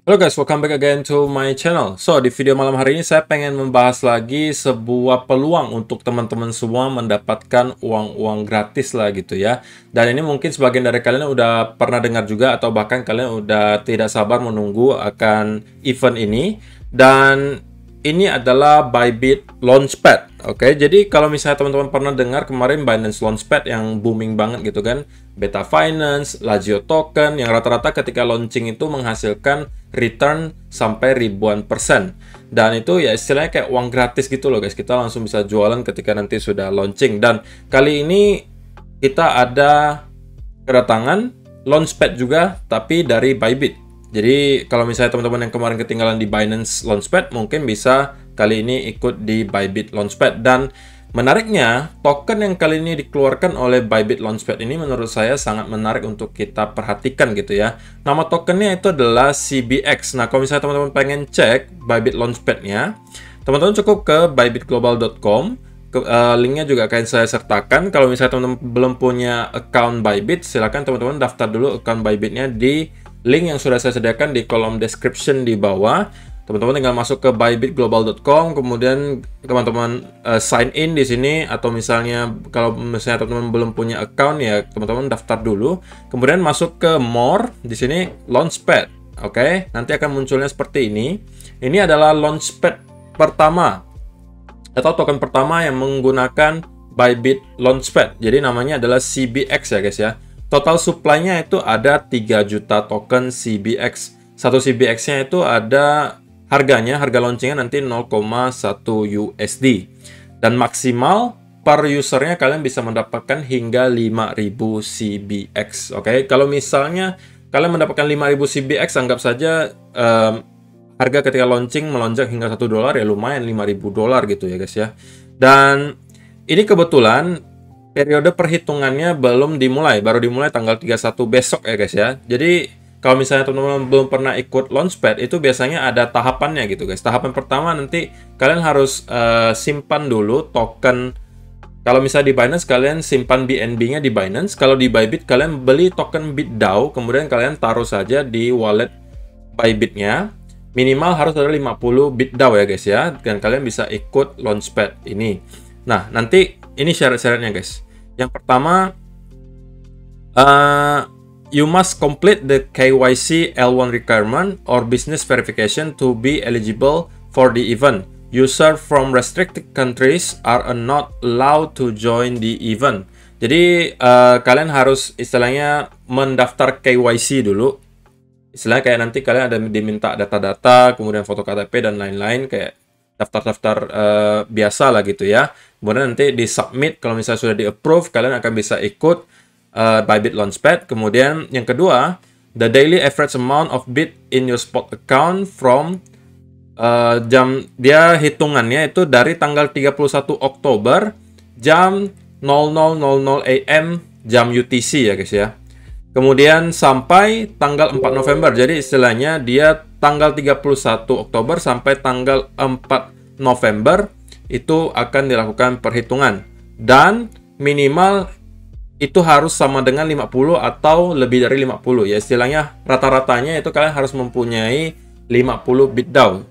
Halo guys, welcome back again to my channel. So, di video malam hari ini saya pengen membahas lagi sebuah peluang untuk teman-teman semua mendapatkan uang-uang gratis lah gitu ya. Dan ini mungkin sebagian dari kalian udah pernah dengar juga atau bahkan kalian udah tidak sabar menunggu akan event ini. Dan ini adalah Bybit Launchpad. Oke, jadi kalau misalnya teman-teman pernah dengar kemarin Binance Launchpad yang booming banget gitu kan, Beta Finance, Lagio Token, yang rata-rata ketika launching itu menghasilkan return sampai ribuan persen. Dan itu ya istilahnya kayak uang gratis gitu loh guys, kita langsung bisa jualan ketika nanti sudah launching. Dan kali ini kita ada kedatangan Launchpad juga, tapi dari Bybit. Jadi kalau misalnya teman-teman yang kemarin ketinggalan di Binance Launchpad, mungkin bisa kali ini ikut di Bybit Launchpad. Dan menariknya, token yang kali ini dikeluarkan oleh Bybit Launchpad ini menurut saya sangat menarik untuk kita perhatikan gitu ya. Nama tokennya itu adalah CBX. Nah, kalau misalnya teman-teman pengen cek Bybit Launchpad-nya, teman-teman cukup ke bybitglobal.com. Linknya juga akan saya sertakan. Kalau misalnya teman-teman belum punya account Bybit, silakan teman-teman daftar dulu account Bybit-nya di link yang sudah saya sediakan di kolom description di bawah. Teman-teman tinggal masuk ke bybitglobal.com, kemudian teman-teman sign in di sini, atau misalnya kalau misalnya teman-teman belum punya account ya teman-teman daftar dulu. Kemudian masuk ke more, di sini Launchpad. Oke, nanti akan munculnya seperti ini. Ini adalah Launchpad pertama atau token pertama yang menggunakan Bybit Launchpad. Jadi namanya adalah CBX ya guys ya. Total supply-nya itu ada 3 juta token CBX. Satu CBX-nya itu ada harganya, harga launchingnya nanti 0,1 USD. Dan maksimal per usernya kalian bisa mendapatkan hingga 5.000 CBX. Oke, kalau misalnya kalian mendapatkan 5.000 CBX, anggap saja harga ketika launching melonjak hingga $1 ya lumayan, $5.000 gitu ya guys ya. Dan ini kebetulan periode perhitungannya belum dimulai, baru dimulai tanggal 31 besok ya guys ya. Jadi kalau misalnya teman-teman belum pernah ikut Launchpad, itu biasanya ada tahapannya gitu guys. Tahapan pertama nanti kalian harus simpan dulu token. Kalau misalnya di Binance kalian simpan BNB-nya di Binance. Kalau di Bybit kalian beli token BitDAO, kemudian kalian taruh saja di wallet Bybit-nya. Minimal harus ada 50 BitDAO ya guys ya. Dan kalian bisa ikut Launchpad ini. Nah, nanti ini syarat-syaratnya guys. Yang pertama, you must complete the KYC L1 requirement or business verification to be eligible for the event. User from restricted countries are not allowed to join the event. Jadi kalian harus istilahnya mendaftar KYC dulu. Istilahnya kayak nanti kalian ada diminta data-data, kemudian foto KTP dan lain-lain, kayak daftar-daftar biasa lah gitu ya. Kemudian nanti di submit, kalau misalnya sudah di approve, kalian akan bisa ikut Bybit Launchpad. Kemudian yang kedua, the daily average amount of bit in your spot account from dia hitungannya itu dari tanggal 31 Oktober jam 00.00 AM jam UTC ya guys ya. Kemudian sampai tanggal 4 November. Jadi istilahnya dia tanggal 31 Oktober sampai tanggal 4 November itu akan dilakukan perhitungan. Dan minimal itu harus sama dengan 50 atau lebih dari 50 ya. Istilahnya rata-ratanya itu kalian harus mempunyai 50 BitDAO.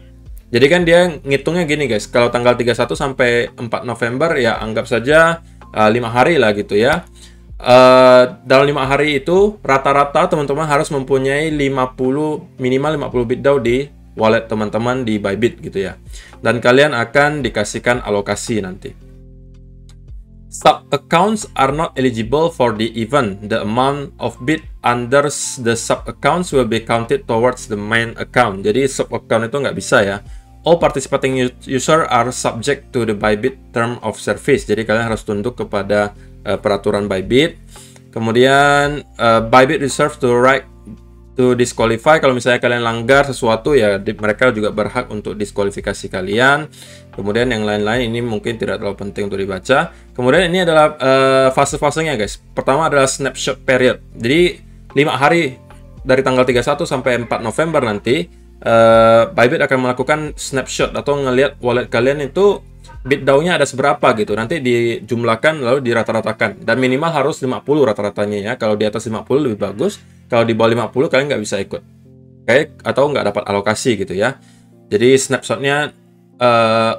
Jadi kan dia ngitungnya gini guys. Kalau tanggal 31 sampai 4 November ya anggap saja 5 hari lah gitu ya. Dalam 5 hari itu rata-rata teman-teman harus mempunyai minimal 50 BitDAO di wallet teman-teman di Bybit gitu ya. Dan kalian akan dikasihkan alokasi nanti. Sub-accounts are not eligible for the event. The amount of bit under the sub-accounts will be counted towards the main account. Jadi sub-account itu nggak bisa ya. All participating user are subject to the Bybit term of service. Jadi kalian harus tunduk kepada peraturan Bybit. Kemudian Bybit reserves the right to disqualify. Kalau misalnya kalian langgar sesuatu ya mereka juga berhak untuk diskualifikasi kalian. Kemudian yang lain-lain ini mungkin tidak terlalu penting untuk dibaca. Kemudian ini adalah fase-fasenya guys. Pertama adalah snapshot period. Jadi 5 hari dari tanggal 31 sampai 4 November nanti Bybit akan melakukan snapshot atau ngelihat wallet kalian itu BitDAO-nya ada seberapa gitu. Nanti dijumlahkan lalu dirata-ratakan. Dan minimal harus 50 rata-ratanya ya. Kalau di atas 50 lebih bagus. Kalau di bawah 50 kalian nggak bisa ikut. Oke, atau nggak dapat alokasi gitu ya. Jadi snapshotnya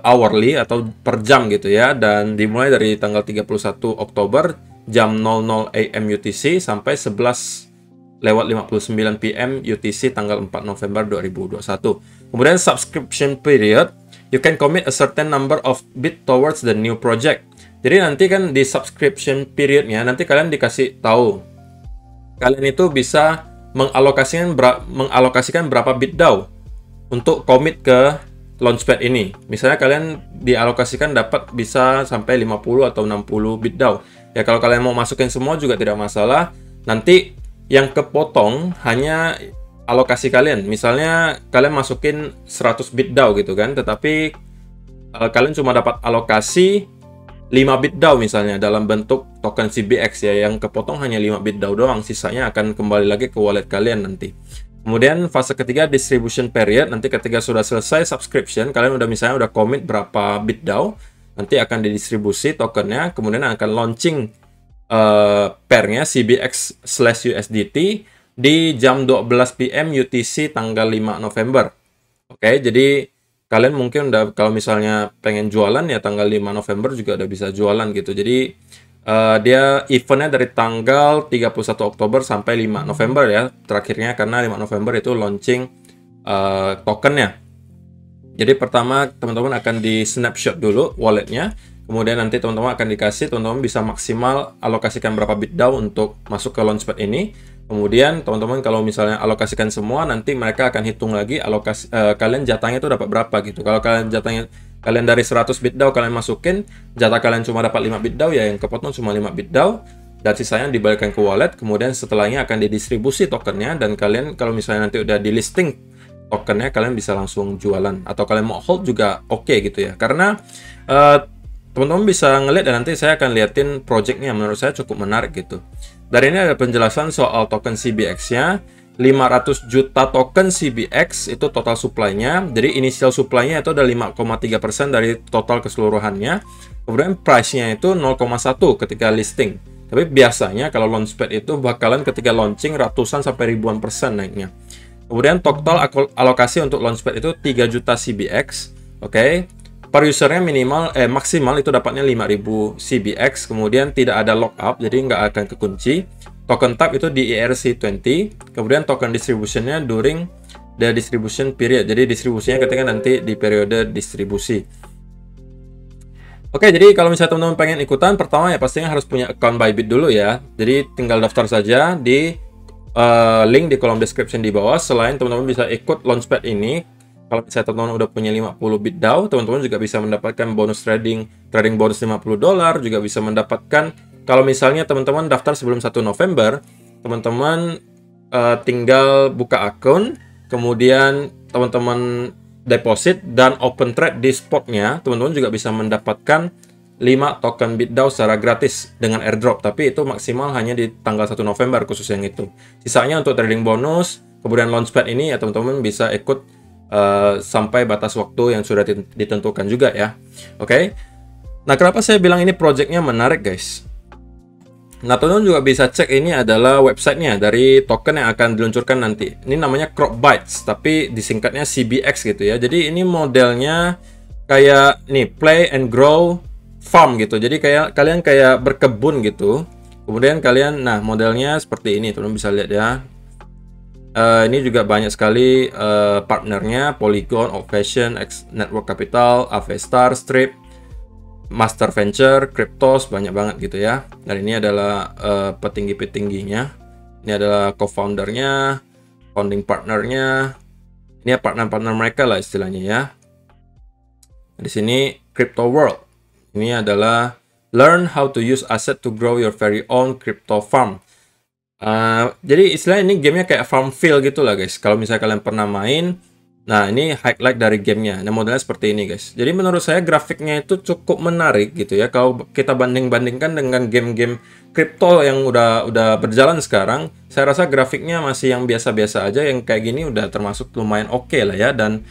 hourly atau per jam gitu ya, dan dimulai dari tanggal 31 Oktober jam 00 AM UTC sampai 11:59 PM UTC tanggal 4 November 2021. Kemudian subscription period, you can commit a certain number of bit towards the new project. Jadi nanti kan di subscription periodnya nanti kalian dikasih tahu kalian itu bisa mengalokasikan berapa bit DAO untuk commit ke Launchpad ini. Misalnya kalian dialokasikan dapat bisa sampai 50 atau 60 bit DAO. Ya kalau kalian mau masukin semua juga tidak masalah. Nanti yang kepotong hanya alokasi kalian. Misalnya kalian masukin 100 bit DAO gitu kan, tetapi kalian cuma dapat alokasi 5 bit DAO misalnya dalam bentuk token CBX ya, yang kepotong hanya 5 bit DAO doang, sisanya akan kembali lagi ke wallet kalian nanti. Kemudian fase ketiga distribution period, nanti ketika sudah selesai subscription, kalian udah misalnya udah commit berapa bit DAO, nanti akan didistribusi tokennya, kemudian akan launching pairnya CBX/USDT di jam 12 PM UTC tanggal 5 November. Oke, jadi kalian mungkin udah kalau misalnya pengen jualan ya tanggal 5 November juga udah bisa jualan gitu. Jadi dia eventnya dari tanggal 31 Oktober sampai 5 November ya terakhirnya, karena 5 November itu launching tokennya. Jadi pertama teman-teman akan di snapshot dulu walletnya, kemudian nanti teman-teman akan dikasih, teman-teman bisa maksimal alokasikan berapa bit DAO untuk masuk ke Launchpad ini. Kemudian teman-teman kalau misalnya alokasikan semua, nanti mereka akan hitung lagi alokasi kalian jatahnya itu dapat berapa gitu. Kalau kalian jatahnya kalian dari 100 bit DAO kalian masukin, jatah kalian cuma dapat 5 bit DAO ya, yang kepotong cuma 5 bit DAO dan sisanya dibalikkan ke wallet. Kemudian setelahnya akan didistribusi tokennya, dan kalian kalau misalnya nanti udah di listing tokennya, kalian bisa langsung jualan, atau kalian mau hold juga oke gitu ya. Karena teman-teman bisa ngeliat dan nanti saya akan liatin projectnya, menurut saya cukup menarik gitu. Dari ini ada penjelasan soal token CBX-nya. 500 juta token CBX itu total supply-nya. Jadi initial supply-nya itu ada 5,3% dari total keseluruhannya. Kemudian price-nya itu 0,1 ketika listing. Tapi biasanya kalau Launchpad itu bakalan ketika launching ratusan sampai ribuan persen naiknya. Kemudian total alokasi untuk Launchpad itu 3 juta CBX. Oke. Per usernya maksimal itu dapatnya 5.000 CBX, kemudian tidak ada lockup, jadi nggak akan kekunci. Token type itu di ERC20, kemudian token distributionnya during the distribution period, jadi distribusinya ketika nanti di periode distribusi. Oke, jadi kalau misalnya teman-teman pengen ikutan, pertama ya pastinya harus punya account Bybit dulu ya. Jadi tinggal daftar saja di link di kolom description di bawah. Selain teman-teman bisa ikut Launchpad ini, kalau misalnya teman-teman udah punya 50 bit DAO, teman-teman juga bisa mendapatkan bonus trading bonus $50, juga bisa mendapatkan, kalau misalnya teman-teman daftar sebelum 1 November, teman-teman tinggal buka akun, kemudian teman-teman deposit dan open trade di spotnya, teman-teman juga bisa mendapatkan 5 token bit DAO secara gratis dengan airdrop, tapi itu maksimal hanya di tanggal 1 November khusus yang itu. Sisanya untuk trading bonus, kemudian Launchpad ini ya teman-teman bisa ikut sampai batas waktu yang sudah ditentukan juga ya. Oke. Nah, kenapa saya bilang ini projectnya menarik guys? Nah, teman-teman juga bisa cek, ini adalah websitenya dari token yang akan diluncurkan nanti. Ini namanya CropBytes, tapi disingkatnya CBX gitu ya. Jadi ini modelnya kayak nih play and grow farm gitu. Jadi kayak kalian kayak berkebun gitu. Kemudian kalian, nah modelnya seperti ini, teman-teman bisa lihat ya. Ini juga banyak sekali partnernya, Polygon, Oldfashion, X Network Capital, Avestar, Strip, Master Venture, Cryptos, banyak banget gitu ya. Dan ini adalah petinggi-petingginya. Ini adalah co-foundernya, founding partnernya. Ini ya partner-partner mereka lah istilahnya ya. Di sini Crypto World. Ini adalah learn how to use asset to grow your very own crypto farm. Jadi istilahnya ini gamenya kayak Farmville gitu lah guys. Kalau misalnya kalian pernah main, nah ini highlight dari gamenya. Nah modelnya seperti ini guys. Jadi menurut saya grafiknya itu cukup menarik gitu ya. Kalau kita banding-bandingkan dengan game-game kripto yang udah berjalan sekarang, saya rasa grafiknya masih yang biasa-biasa aja. Yang kayak gini udah termasuk lumayan oke lah ya. Dan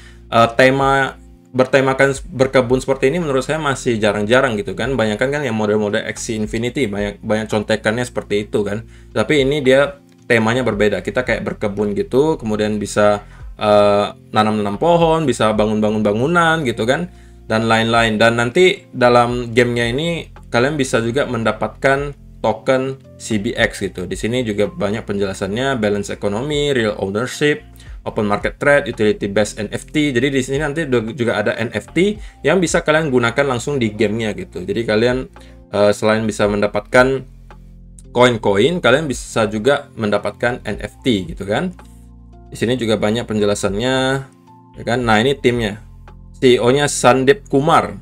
bertemakan berkebun seperti ini menurut saya masih jarang-jarang gitu kan. Banyak kan yang model-model Axie Infinity banyak contekannya seperti itu kan. Tapi ini dia temanya berbeda. Kita kayak berkebun gitu, kemudian bisa nanam-nanam pohon, bisa bangun-bangun bangunan gitu kan, dan lain-lain. Dan nanti dalam gamenya ini kalian bisa juga mendapatkan token CBX gitu. Di sini juga banyak penjelasannya, balance ekonomi, real ownership, open market trade, utility based NFT. Jadi di sini nanti juga ada NFT yang bisa kalian gunakan langsung di gamenya gitu. Jadi kalian selain bisa mendapatkan koin-koin, kalian bisa juga mendapatkan NFT gitu kan. Di sini juga banyak penjelasannya, ya kan. Nah ini timnya, CEO-nya Sandeep Kumar,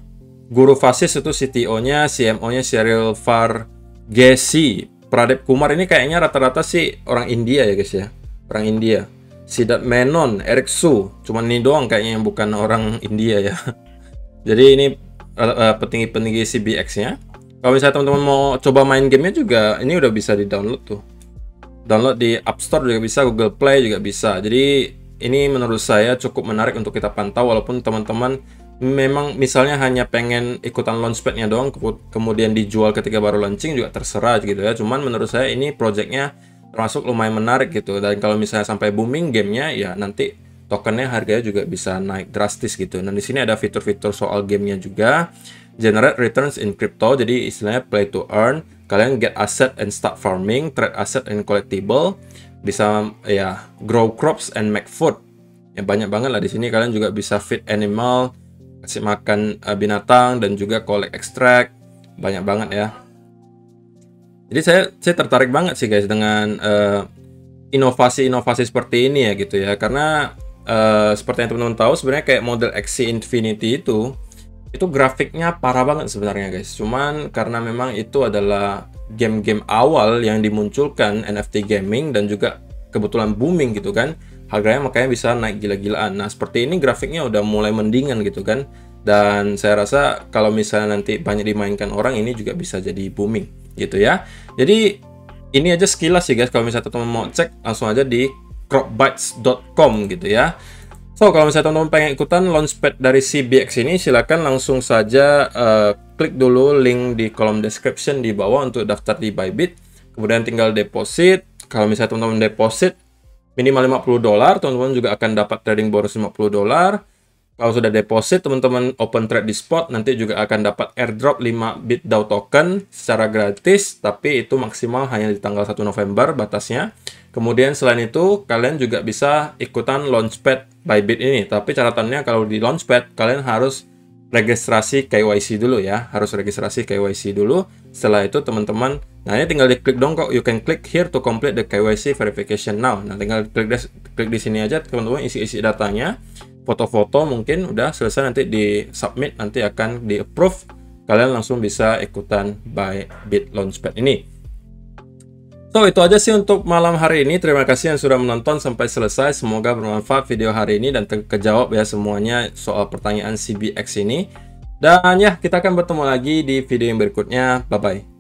Guru Fasis itu CTO-nya, CMO-nya Cheryl Varghese. Pradip Kumar ini kayaknya rata-rata sih orang India ya guys ya, orang India. Siddharth Menon, Eric Su, cuman ini doang kayaknya yang bukan orang India ya. Jadi ini petinggi-petinggi CBX-nya. Kalau misalnya teman-teman mau coba main gamenya juga, ini udah bisa di-download tuh. Download di App Store juga bisa, Google Play juga bisa. Jadi ini menurut saya cukup menarik untuk kita pantau, walaupun teman-teman memang misalnya hanya pengen ikutan launchpad-nya doang, kemudian dijual ketika baru launching juga terserah gitu ya. Cuman menurut saya ini project-nya termasuk lumayan menarik gitu, dan kalau misalnya sampai booming gamenya ya nanti tokennya harganya juga bisa naik drastis gitu. Dan di sini ada fitur-fitur soal gamenya juga, generate returns in crypto, jadi istilahnya play to earn, kalian get asset and start farming, trade asset and collectible, bisa ya grow crops and make food, ya banyak banget lah di sini. Kalian juga bisa feed animal, kasih makan binatang, dan juga collect extract, banyak banget ya. Jadi saya tertarik banget sih guys dengan inovasi-inovasi seperti ini ya gitu ya, karena seperti yang teman-teman tahu sebenarnya kayak model Axie Infinity itu grafiknya parah banget sebenarnya guys. Cuman karena memang itu adalah game-game awal yang dimunculkan NFT gaming dan juga kebetulan booming gitu kan, harganya makanya bisa naik gila-gilaan. Nah seperti ini grafiknya udah mulai mendingan gitu kan, dan saya rasa kalau misalnya nanti banyak dimainkan orang, ini juga bisa jadi booming gitu ya. Jadi ini aja sekilas sih guys. Kalau misalnya teman-teman mau cek, langsung aja di cropbytes.com gitu ya. So kalau misalnya teman-teman pengen ikutan launchpad dari CBX ini, silakan langsung saja klik dulu link di kolom description di bawah untuk daftar di Bybit. Kemudian tinggal deposit. Kalau misalnya teman-teman deposit minimal $50, teman-teman juga akan dapat trading bonus $50. Kalau sudah deposit, teman-teman open trade di spot, nanti juga akan dapat airdrop 5 bit DAO token secara gratis, tapi itu maksimal hanya di tanggal 1 November batasnya. Kemudian selain itu, kalian juga bisa ikutan launchpad Bybit ini, tapi catatannya kalau di launchpad, kalian harus registrasi KYC dulu ya, harus registrasi KYC dulu. Setelah itu teman-teman, nah ini tinggal diklik dong kok, you can click here to complete the KYC verification now. Nah tinggal klik di sini aja teman-teman, isi datanya, foto-foto mungkin udah selesai, nanti di submit, nanti akan di approve, kalian langsung bisa ikutan Bybit launchpad ini. So itu aja sih untuk malam hari ini. Terima kasih yang sudah menonton sampai selesai, semoga bermanfaat video hari ini dan kejawab ya semuanya soal pertanyaan CBX ini. Dan ya, kita akan bertemu lagi di video yang berikutnya. Bye bye.